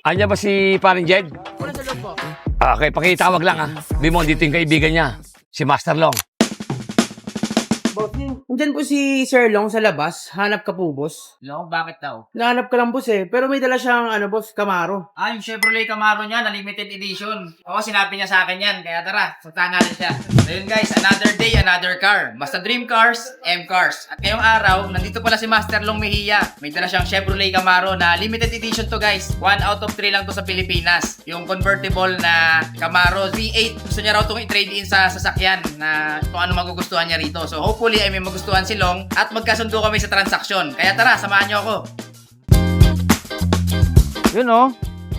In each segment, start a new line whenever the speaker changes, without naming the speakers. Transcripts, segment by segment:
Anya ba si paring Jed?
Wala sa loob po.
Okay, pakitawag lang ah. Bimon, dito yung kaibigan niya. Si Master Long.
Bossing, nandyan po si Sir Long sa labas. Hanap ka po, boss.
Long, bakit daw?
Nahanap ka lang, boss eh. Pero may dala siyang, boss, Camaro.
Ah, yung Chevrolet Camaro niya na limited edition. Oo, sinabi niya sa akin yan. Kaya tara, puntahan natin siya. So yun guys, another day, another car. Basta Dream Cars, M Cars. At ngayong araw, nandito pala si Master Long Mejia. May dala siyang Chevrolet Camaro na limited edition to guys. 1 out of 3 lang to sa Pilipinas. Yung convertible na Camaro Z8. Gusto niya raw itong i-trade in sa sasakyan na kung ano magugustuhan niya rito. So hopefully ay may magustuhan si Long at magkasundo kami sa transaksyon. Kaya tara, samahan niyo ako.
Yun oh,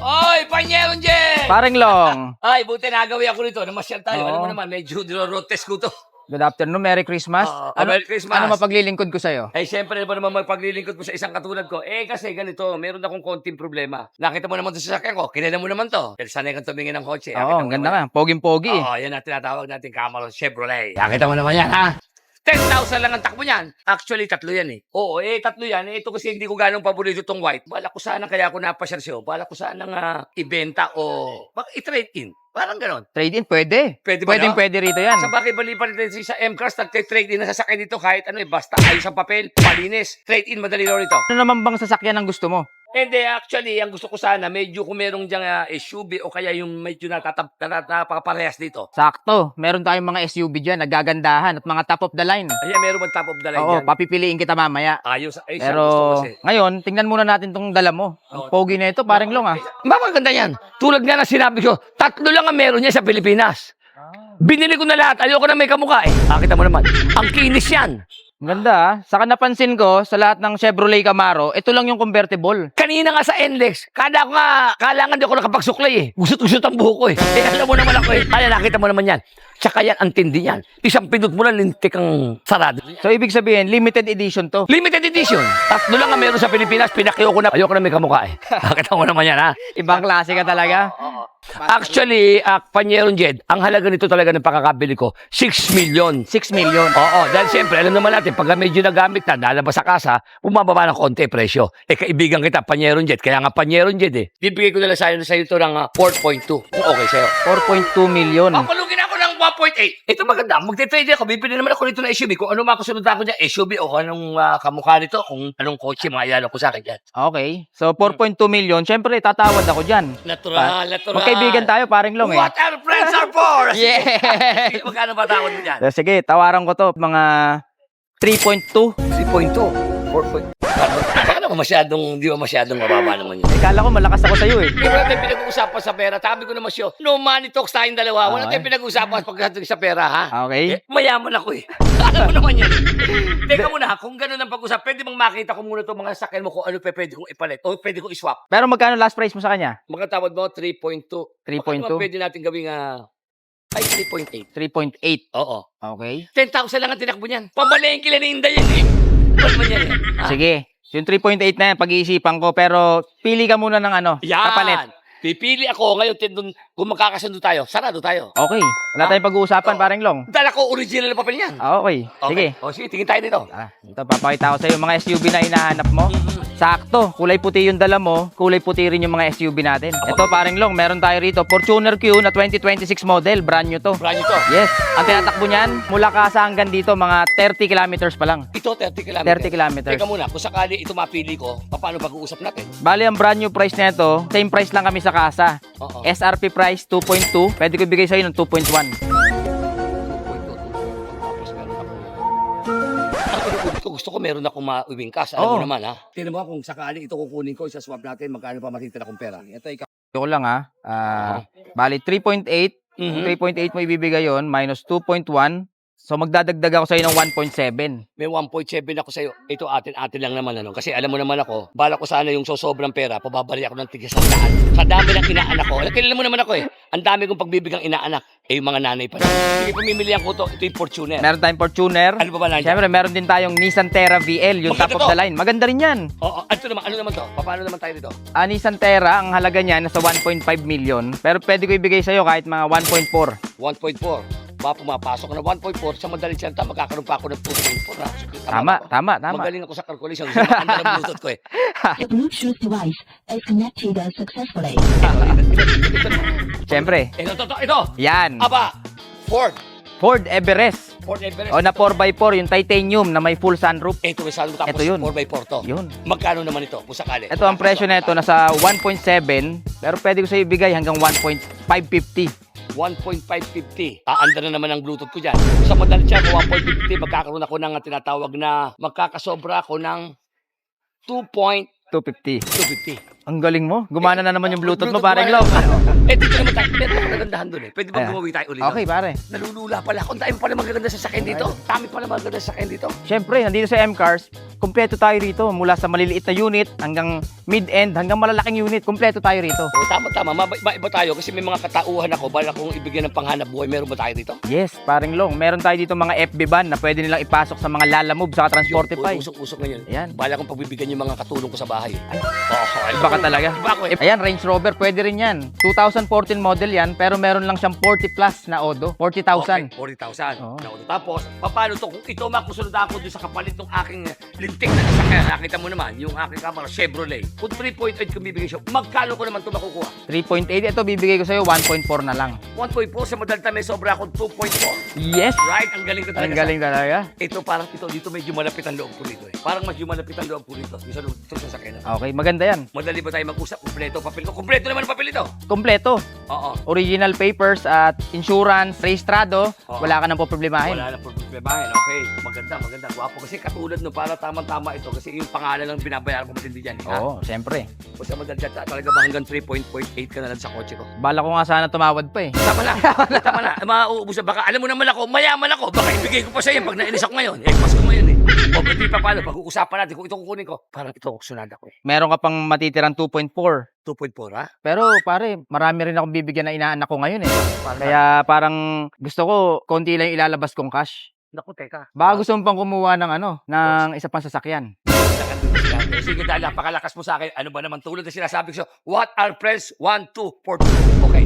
Oy, Panyeron Jed!
paring Long.
Ay, buti nagawi ako nito. Namasyal tayo.
Oo.
Alam mo naman, medyo road test ko to.
Good afternoon, Merry Christmas.
Merry Christmas.
Ano mapaglilingkod ko sa'yo?
Eh, siyempre ba naman magpaglilingkod mo sa isang katulad ko? Eh, kasi ganito, meron akong konting problema. Nakita mo naman ito sa sasakyan ko. Kilala mo naman to. Dahil sanay kang tumingin ng kotse.
Oo, ang ganda nga. Poging-pogi.
Oo, yan ang tinatawag natin Camaro Chevrolet. Nakita mo naman yan, ha? 10,000 lang ang takbo niyan. Actually, tatlo yan eh. Oo, tatlo yan. Ito kasi hindi ko ganong paborito itong white. Bala ko sana kaya ako napasyal siya. Bala ko sana nga ibenta o i-trade in. Parang ganon.
Trade-in, pwede.
Pwede ba, no?
Pwede rito yan.
Sa bagay, balipan din sa M-Cars, nag-trade in na sasakyan dito kahit ano basta ayos ang papel, malinis. Trade in, madali raw ito.
Ano naman bang sasakyan ang gusto mo?
Hindi, actually, ang gusto ko sana, medyo kung merong diyang SUV o kaya yung medyo napakaparehas dito.
Sakto. Meron tayong mga SUV dyan, nagagandahan at mga top of the line.
Ayan, meron bang top of the line
Oo,
yan?
papipiliin kita mamaya.
Ayos, siya gusto ko
Pero
kasi.
ngayon, tingnan muna natin tong dala mo. Ang pogi na ito, paring Long ah.
Maganda yan. Tulad nga na sinabi ko, tatlo lang ang meron niya sa Pilipinas. Binili ko na lahat. Ayoko na may kamukha eh. Kita mo naman. Ang kinis yan.
Ang ganda ah. Saka napansin ko, sa lahat ng Chevrolet Camaro, ito lang yung convertible.
Kanina nga sa NLEX, kada ko nga, kailangan di ako nakapagsuklay eh. Gusot-gusot ang buho ko eh. Alam mo naman ako eh. Ayan, nakita mo naman yan. Tsaka yan, ang tindi yan. Isang pindot mo lang, lintik ang sarado.
So, ibig sabihin, limited edition to.
Limited edition. Tatlo lang ang meron sa Pilipinas, pinakyo ko na. Ayoko na may kamukha eh. Nakita mo naman yan ha.
Ibang klase ka talaga.
Actually, Panyeron Jed, ang halaga nito talaga ng pakakabili ko, 6 million.
6 million.
Oo, dahil siyempre, alam naman natin, pag medyo nagamit na, nalabas sa kasa, bumababa ng konti presyo. Kaibigan kita, Panyeron Jed. Kaya nga Panyeron Jed eh. Bibigay ko na lang sa'yo ito ng 4.2. Kung okay sa'yo.
4.2 million.
Pakulugin ako ng 1.8. Ito maganda. Magte-trade ako. Bibili naman ako nito na SUV. Kung ano makasunod ako dyan, SUV o anong kamukha nito, kung anong kotse, mga ilan ko sa akin dyan.
Okay. So, 4.2 million. Siyempre, tatawad ako dyan.
Natural.
Magkaibigan tayo, paring Long eh.
What our friends are for!
Yeah!
Magkano ba tawad mo dyan?
Sige, tawaran ko to. Mga 3.2.
3.2. 4.2. Baka naman di ba masyadong mababa naman yun.
Kala ko malakas ako sa'yo eh.
Wala tayong pinag-uusapan sa pera. Sabi ko naman siya, no money talks tayong dalawa. Wala
Okay.
tayong pinag-uusapan pagdating sa pera, ha?
Okay.
Mayaman ako eh. Alam mo naman yan. Teka muna, kung gano'n ang pag-usap, pwede bang makita ko muna itong mga sakyan mo kung ano pwede kong ipalit o pwede kong iswap.
Pero magkano last price mo sa kanya?
Magkatawad mo, 3.2.
3.2?
Baka naman pwede natin gawing, ay, 3.8.
3.8.
Oo.
Okay.
10,000 lang ang tinakbo niyan. Pamalayin kila ni Inday yan eh. Ano man yan eh?
Sige. Yung 3.8 na yan, pag-iisipan ko. Pero pili ka muna ng ano, kapalit.
Pipili ako ngayon kung magkakasundo tayo. Sarado tayo.
Okay. Wala tayong pag-uusapan, paring Long.
Dala ko original na papel yan.
Okay. Sige.
O sige, tingin tayo dito.
Ito, papakita ko sa'yo yung mga SUV na hinahanap mo. Sakto. Kulay puti yung dala mo. Kulay puti rin yung mga SUV natin. Ito, paring Long, meron tayo rito. Fortuner Q na 2026 model. Brand new to.
Brand new to.
Yes. Ang tinatakbo niyan, mula Casa hanggang dito, mga 30 kilometers pa lang.
Ito, 30 kilometers.
30 kilometers.
Teka muna, kung sakali ito mapili ko, paano pag-uusap natin?
Bali, ang brand new price nito, same price lang kami sa Casa.
Oo.
SRP price 2.2. Pwede ko ibigay sa'yo ng 2.1.
Gusto ko meron akong mauwing cash. Alam mo naman ha. Tingnan mo kung sakali ito kukunin ko, isa-swap natin, magkano pa matitira kong pera. Ito ikaw.
Ito lang ha. Bali, 3.8. 3.8 mo ibibigay yon minus 2.1. So magdadagdag ako sa'yo ng 1.7.
May 1.7 ako sa'yo. Ito atin lang naman ano. Kasi alam mo naman ako, bala ko sana yung sobrang pera, pababali ako ng tigasandaan. Sa dami ng inaanak ko. Kilala mo naman ako eh. Ang dami kong pagbibigang inaanak. Yung mga nanay pa. Sige, pamimilihan ko to. Ito yung Fortuner.
Meron tayong Fortuner.
Ano pa ba nandiyan?
Siyempre, meron din tayong Nissan Terra VL, yung
Maganda
top of
to.
the line. Maganda rin yan.
Oo, ano naman to? Paano naman tayo dito?
Nissan Terra, ang halaga niya nasa 1.5 million. Pero pwede ko ibigay sa'yo kahit mga 1.4.
1.4. Ba, pumapasok na 1.4 sa madaling salita, magkakaroon pa ako ng 2.4. Ha? So,
Tama,
ba ako?
tama, tama.
Magaling ako sa calculation. Isa makanda ng Bluetooth ko eh.
The Bluetooth device is connected successfully.
Siyempre.
Ito.
Yan.
Aba, Ford
Ford Everest.
Everest.
O na 4x4, yung titanium na may full sunroof.
Ito may saldo tapos
Ito yun.
4x4 to.
Yun.
Magkano naman ito kung sakali?
Ito ang presyo na ito nasa 1.7 pero pwede ko sa ibigay hanggang 1.550.
1.550. Aanda na naman ang Bluetooth ko dyan. Sa madalit siya, kung 1.50, magkakaroon ako ng tinatawag na magkakasobra ako ng 2.250.
250. Ang galing mo. Gumana na naman yung Bluetooth mo, parang long.
Dito naman tayo. Meron ako nagandahan doon eh. Pwede ba
Ayan.
gumawi tayo ulit?
Okay, pare.
Nalulula pala ako. Ang dami pala magaganda sa sakyan dito. Dami pala magaganda sa sakyan dito.
Siyempre, nandito sa M-Cars, kumpleto tayo rito. Mula sa maliliit na unit hanggang mid-end, hanggang malalaking unit, kumpleto tayo rito.
O, tama. Maiba tayo kasi may mga katauhan ako. Bala kong ibigyan ng panghanap buhay. Meron ba tayo dito?
Yes, paring long. Meron tayo dito mga FB van na pwede nilang ipasok sa mga Lalamove sa Transportify.
Usok-usok ngayon.
Ayan.
Bala kong pagbibigyan yung mga katulong ko sa bahay.
Ay,
Oh,
iba ka talaga.
Iba ako eh.
Ayan, Range Rover, pwede rin yan. 2014 model yan, pero meron lang siyang 40 plus na Odo. 40,000.
Okay, 40,000.
Oo.
Tapos, paano to? Kung ito makusunod ako doon sa kapalit ng aking lintik na sasakyan, nakita mo naman, yung aking kamera, Chevrolet. Kung 3.8 kung bibigay siya, magkano ko naman ito makukuha?
3.8, ito bibigay ko sa'yo, 1.4 na lang.
1.4 sa madalta may sobra akong 2.4.
Yes!
Right? Ang galing ko talaga.
Ang galing talaga.
Ito parang dito medyo malapit ang loob ko dito eh. Parang medyo malapit ang loob ko dito. Ito sa sakyan.
Okay, maganda yan.
Madali ba tayo mag-usap? Kumpleto papel ko. Kumpleto naman ang papel ito.
Kompleto.
Oo.
Original papers at insurance, rehistrado,
Oo.
wala ka nang problemahin.
Wala na problemahin. Okay. Maganda. Gwapo. Kasi katulad no, para tamang-tama ito. Kasi yung pangalan lang binabayaran ko matindi dyan. Eh,
Oo, siyempre.
O sa madalta, talaga ba hanggang 3.8 ka na lang sa kotse ko?
Bala ko nga sana tumawad pa eh.
Tama na. Tama na. Mauubusan. Baka alam mo naman ako, mayaman ako. Baka ibigay ko pa sa iyo pag nainis ako ngayon. Eh, Pasko ngayon eh. O, hindi pa paano. Pag-uusapan natin kung ito kukunin ko. Parang ito, sunada ko eh.
Meron ka pang matitirang 2.4.
2.4 ha?
Pero pare, marami rin akong bibigyan na inaanak ko ngayon eh.
Parang
Kaya parang gusto ko, konti lang yung ilalabas kong cash.
naku, teka.
Baka gusto mo pang kumuha ng ng isa pang sasakyan.
Sige, dahil napakalakas mo sa akin. Ano ba naman tulad na sinasabi ko sa'yo? What are friends? 1, 2, 4, 2. Okay.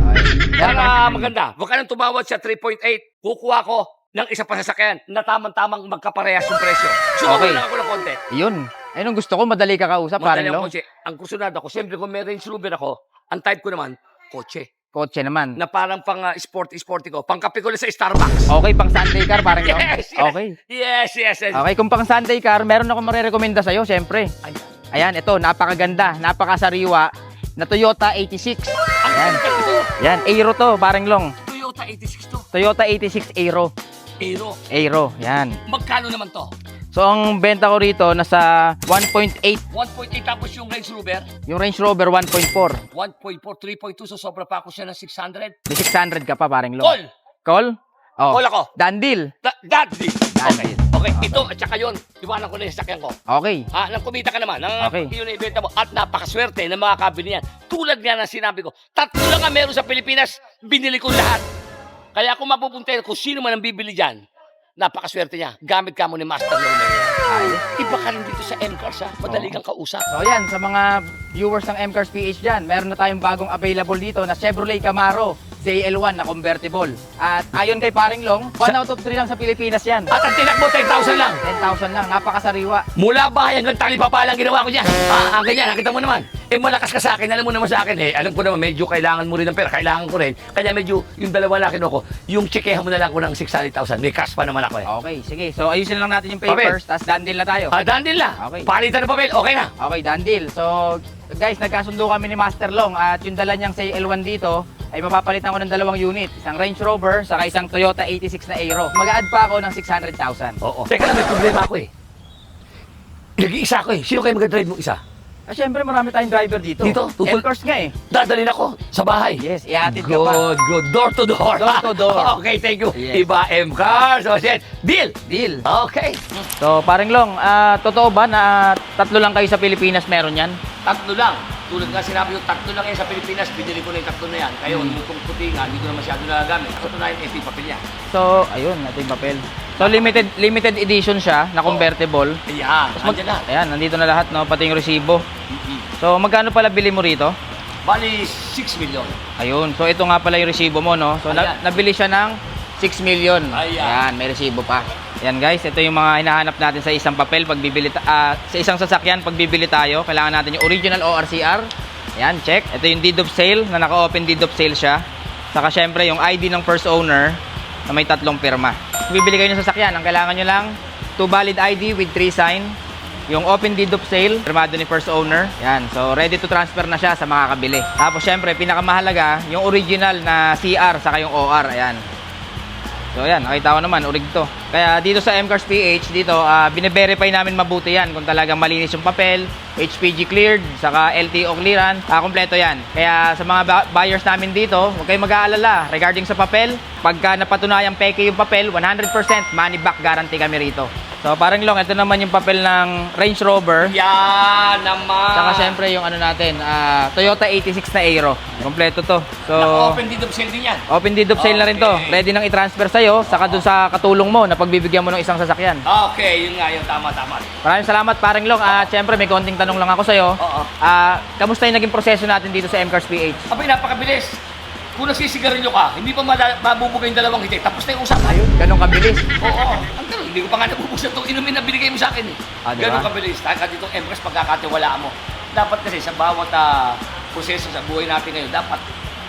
Para maganda. Huwag ka nang tumawad sa 3.8. Kukuha ko ng isa pa sasakyan na tamang-tamang magkaparehas yung presyo. So,
Okay.
lang ako ng konti.
Yun. Ayun ang gusto ko, madali ka kausap,
Madali
parang
ang
long.
kotse. Ang kusunada ko, siyempre kung may Range Rover ako, ang type ko naman, kotse.
Kotse naman.
Na parang pang sporty ko. Pang kape ko lang sa Starbucks.
Okay, pang Sunday car, parang long.
Yes, yes.
Okay.
Yes.
Okay, kung pang Sunday car, meron akong marerekomenda sa'yo, syempre.
Ayan.
Ayan, ito, napakaganda, napakasariwa na Toyota 86.
Ang
Ayan.
ganda ito.
Yan, Aero to, parang long.
Toyota 86 to.
Toyota 86 Aero.
Aero.
Aero, yan.
Magkano naman to?
So, ang benta ko rito, nasa 1.8.
1.8 tapos yung Range Rover.
Yung Range Rover, 1.4.
1.4, 3.2, so sobra pa ako siya ng 600.
May 600 ka pa, parang long.
Call!
Call? Oh.
Call ako.
Done deal.
That deal.
Done
Okay.
deal.
Okay, ito at saka yun. Iwanan ko na yung sakyan ko.
Okay.
Nang kumita ka naman. Nang
Okay.
yun na ibenta mo. At napakaswerte na makakabili niyan. Tulad nga ng sinabi ko, 3 lang nga meron sa Pilipinas. Binili ko lahat. Kaya kung mapupunta kung sino man ang bibili dyan, napakaswerte niya. Gamit ka mo ni Master Lone. Iba ka rin dito sa M-Cars ha. Madali kang kausap.
So yan, sa mga viewers ng M-Cars PH dyan, meron na tayong bagong available dito na Chevrolet Camaro ZL1 na convertible. At ayon kay Paring Long, 1 out of 3 lang sa Pilipinas yan.
At ang tinak mo, 10,000 lang.
10,000 lang, napakasariwa.
Mula bahay hanggang talipapa lang ginawa ko dyan. Ang ganyan, nakita mo naman. Eh, malakas ka sa akin. Alam mo naman sa akin eh. Alam ko naman, medyo kailangan mo rin ng pera. Kailangan ko rin. Kaya medyo, yung dalawa na kinuha ko, yung checkehan mo na lang ko ng 600,000. May cash pa naman ako eh.
Okay, sige. So ayusin lang natin yung papers, tapos done deal na tayo.
Done deal na.
Okay.
Palitan ng papel, okay na.
Okay, done deal. So guys, nagkasundo kami ni Master Long at yung dala niyang CL1 dito ay mapapalitan ko ng 2 unit. Isang Range Rover, saka isang Toyota 86 na Aero. Mag-add pa ako ng 600,000.
Oo. Teka lang, may problema ako eh. Nag-iisa ako eh. Sino kayo mag-drive mo isa?
Syempre marami tayong driver dito.
Dito? Tutol-
Of course nga eh.
Dadalhin ako sa bahay.
Yes, ihatid ka pa.
Good. Door to door.
Door to door.
Okay, thank you.
Yes.
Iba M-Cars. So, shit. Deal.
Deal.
Okay.
So, Paring Long, totoo ba na 3 lang kayo sa Pilipinas meron yan?
3 lang. Tulad nga sinabi yung 3 lang yan sa Pilipinas. Binili ko na yung 3 na yan. Kayo, yung puti nga, hindi ko na masyado nagagamit. Ako tunayan, ito yung papel niya.
So, ayun, ito yung papel. So, limited edition siya na convertible.
Ayan. Nandiyan na.
Ayan, nandito na lahat, no? Pati yung resibo. So, magkano pala bili mo rito?
Bali, 6 million.
Ayun. So, ito nga pala yung resibo mo, no? So,
Ayan.
nabili siya ng 6 million.
Ayan.
Yan, may resibo pa. Yan guys, ito yung mga hinahanap natin sa isang papel pag bibili sa isang sasakyan pag bibili tayo. Kailangan natin yung original ORCR. Yan, check. Ito yung deed of sale na naka-open deed of sale siya. Saka syempre yung ID ng first owner na may 3 pirma. Kung bibili kayo ng sasakyan, ang kailangan nyo lang 2 valid ID with 3 sign. Yung open deed of sale, firmado ni first owner. Yan, so ready to transfer na siya sa mga kabili. Tapos syempre, pinakamahalaga, yung original na CR saka yung OR. Ayan. So ayan, nakita ko naman, urig to. Kaya dito sa M-Cars PH, dito, bine-verify namin mabuti yan kung talagang malinis yung papel, HPG cleared, saka LTO clearance, kompleto yan. Kaya sa mga buyers namin dito, huwag kayong mag-aalala regarding sa papel. Pagka napatunayang peke yung papel, 100% money back guarantee kami rito. So parang long, ito naman yung papel ng Range Rover.
Yan naman.
Saka syempre yung ano natin, Toyota 86 na Aero. Kompleto to. So
Naka-open deed of sale din yan.
open deed of sale na rin to.
Okay.
Ready nang i-transfer sa'yo, saka dun sa katulong mo na pagbibigyan mo ng isang sasakyan.
Okay, yun nga yun. Tama.
Maraming salamat paring Long. At syempre may konting tanong lang ako sa'yo.
Oo.
Kamusta yung naging proseso natin dito sa M-Cars PH?
Abay, napakabilis. Kung nagsisigarilyo ka, hindi pa mabubugay yung dalawang hiti. Tapos na yung usapan.
Ganong kabilis.
Oo. Ang tanong, hindi ko pa nga nabubuksan itong inumin na binigay mo sa akin eh.
Diba?
Ganun kabilis. Taka dito Empress, pagkakatiwalaan mo. Dapat kasi sa bawat proseso sa buhay natin ngayon, dapat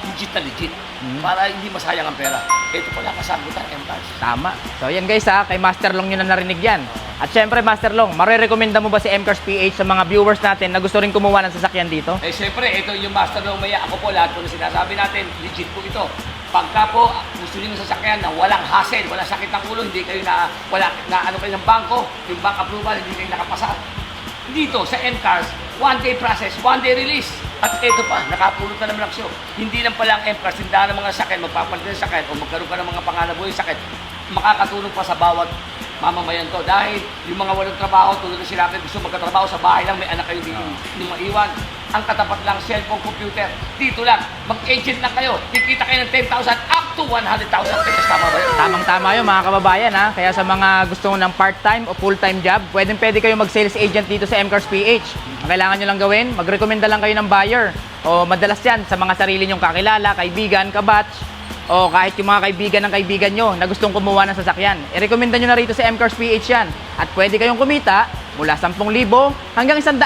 legit na legit. Para hindi masayang ang pera. Ito pala kasagutan, Empress.
Tama. So yan guys kay Master Long nyo na narinig yan. At syempre Master Long, marerekomenda mo ba si M-Cars PH sa mga viewers natin na gusto rin kumuha ng sasakyan dito?
Eh syempre, ito yung master ng maya. Ako po, lahat po na sinasabi natin, legit po ito. Pagka po gusto niyo ng sasakyan na walang hassle, walang sakit ng ulo, hindi kayo ano kayo ng bangko, yung bank approval, hindi kayo nakapasa. Dito sa M-Cars, 1 day process, 1 day release. At ito pa, nakapulot na naman ang show. Hindi lang pala ang M-Cars, tindahan ng mga sakyan, magpapalit ng sakyan o magkaroon ka ng mga panganabuhay sakyan, makakatulong pa sa bawat mamamayan to. Dahil yung mga walang trabaho, tulad na sinabi, gusto magkatrabaho sa bahay lang, may anak kayo dito, hindi maiwan. Ang katapat lang, cellphone, computer. Dito lang, mag-agent lang kayo. Kikita kayo ng 10,000 up to 100,000 pesos. Tama ba yun?
Tamang-tama yun mga kababayan ha. Kaya sa mga gusto ng part-time o full-time job, pwede kayo mag-sales agent dito sa M-Cars PH. Ang kailangan nyo lang gawin, magrekomenda lang kayo ng buyer. O madalas yan sa mga sarili nyong kakilala, kaibigan, kabatch, o kahit yung mga kaibigan ng kaibigan nyo na gustong kumuha ng sasakyan. I-recommenda nyo na rito sa M-Cars PH yan. At pwede kayong kumita mula 10,000 hanggang 100,000.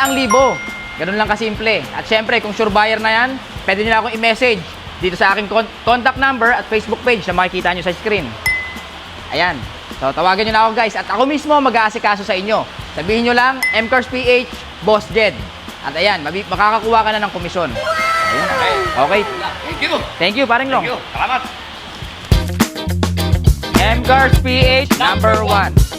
Ganun lang kasimple. At syempre, kung sure buyer na yan, pwede nyo na akong i-message dito sa aking contact number at Facebook page na makikita nyo sa screen. Ayan. So, tawagan nyo na ako guys. At ako mismo mag-aasikaso sa inyo. Sabihin nyo lang, M-Cars PH, Boss Jed. At ayan, makakakuha ka na ng komisyon. Ayan. Okay.
Thank you.
Thank you, paring Long.
Thank you. Salamat.
M-Cars PH #1.